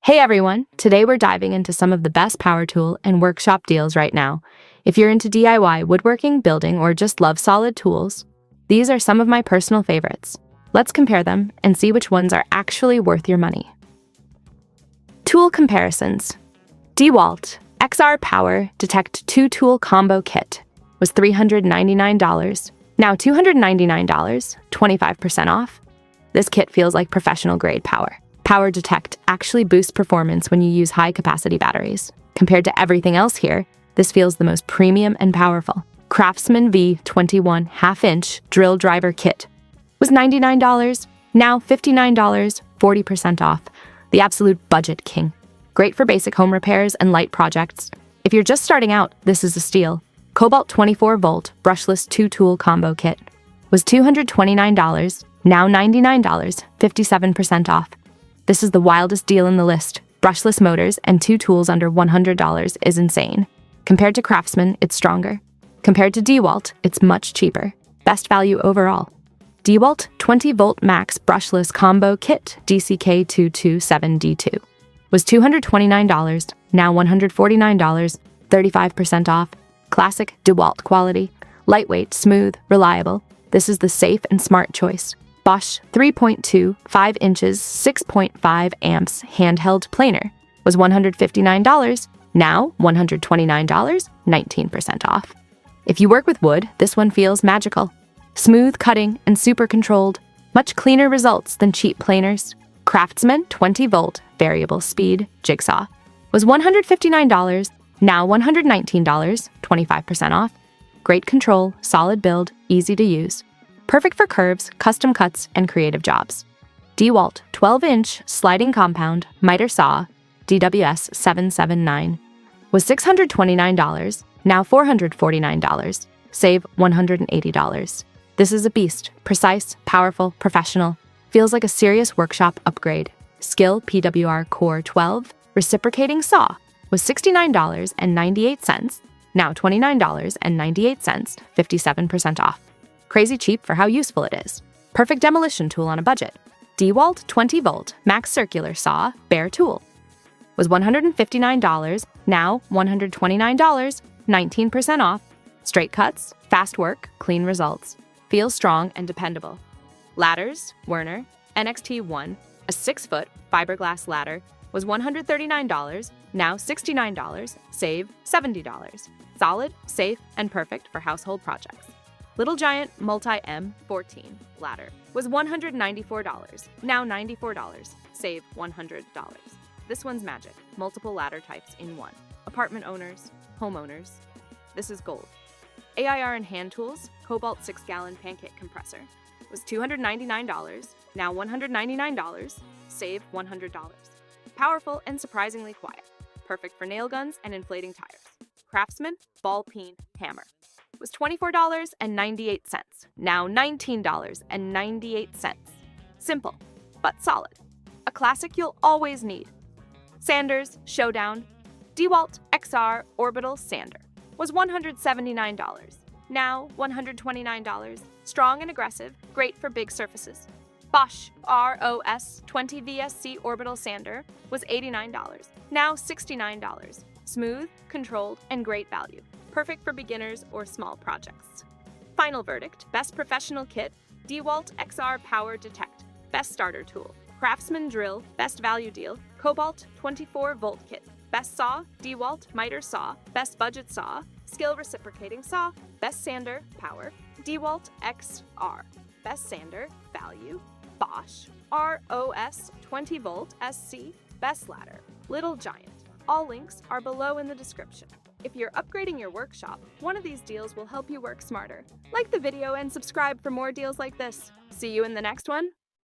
Hey everyone, today we're diving into some of the best power tool and workshop deals right now. If you're into DIY, woodworking, building, or just love solid tools, these are some of my personal favorites. Let's compare them and see which ones are actually worth your money. Tool comparisons. DeWalt XR Power Detect 2-Tool Combo Kit was $399, now $299, 25% off. This kit feels like professional grade power. Power Detect actually boosts performance when you use high-capacity batteries. Compared to everything else here, this feels the most premium and powerful. Craftsman V21 half-inch drill driver kit was $99, now $59, 40% off. The absolute budget king. Great for basic home repairs and light projects. If you're just starting out, this is a steal. Cobalt 24-volt brushless 2-tool combo kit was $229, now $99, 57% off. This is the wildest deal in the list. Brushless motors and 2 tools under $100 is insane. Compared to Craftsman, it's stronger. Compared to DeWalt, it's much cheaper. Best value overall. DeWalt 20-volt max brushless combo kit DCK227D2 was $229, now $149, 35% off. Classic DeWalt quality. Lightweight, smooth, reliable. This is the safe and smart choice. Bosch 3.2, 5 inches, 6.5 amps handheld planer was $159, now $129, 19% off. If you work with wood, this one feels magical. Smooth cutting and super controlled, much cleaner results than cheap planers. Craftsman 20-volt variable speed jigsaw was $159, now $119, 25% off. Great control, solid build, easy to use. Perfect for curves, custom cuts, and creative jobs. DeWalt 12-inch sliding compound miter saw DWS 779 was $629, now $449, save $180. This is a beast, precise, powerful, professional, feels like a serious workshop upgrade. Skill PWR Core 12 reciprocating saw was $69.98, now $29.98, 57% off. Crazy cheap for how useful it is. Perfect demolition tool on a budget. DeWalt 20-volt max circular saw bare tool was $159, now $129, 19% off. Straight cuts, fast work, clean results. Feels strong and dependable. Ladders, Werner NXT1, a 6-foot fiberglass ladder was $139, now $69, save $70. Solid, safe, and perfect for household projects. Little Giant Multi-M 14 ladder was $194, now $94, save $100. This one's magic, multiple ladder types in one. Apartment owners, homeowners, this is gold. AIR and hand tools, Cobalt 6-gallon pancake compressor was $299, now $199, save $100. Powerful and surprisingly quiet, perfect for nail guns and inflating tires. Craftsman ball peen hammer was $24.98, now $19.98. Simple, but solid. A classic you'll always need. Sanders Showdown DeWalt XR Orbital Sander was $179, now $129. Strong and aggressive, great for big surfaces. Bosch ROS 20 VSC Orbital Sander was $89, now $69. Smooth, controlled, and great value. Perfect for beginners or small projects. Final verdict, best professional kit, DeWalt XR Power Detect, best starter tool. Craftsman drill, best value deal, Cobalt 24-volt kit. Best saw, DeWalt miter saw, best budget saw, skill reciprocating saw, best sander, power, DeWalt XR, best sander, value, Bosch ROS 20-volt SC, best ladder, Little Giant. All links are below in the description. If you're upgrading your workshop, one of these deals will help you work smarter. Like the video and subscribe for more deals like this. See you in the next one.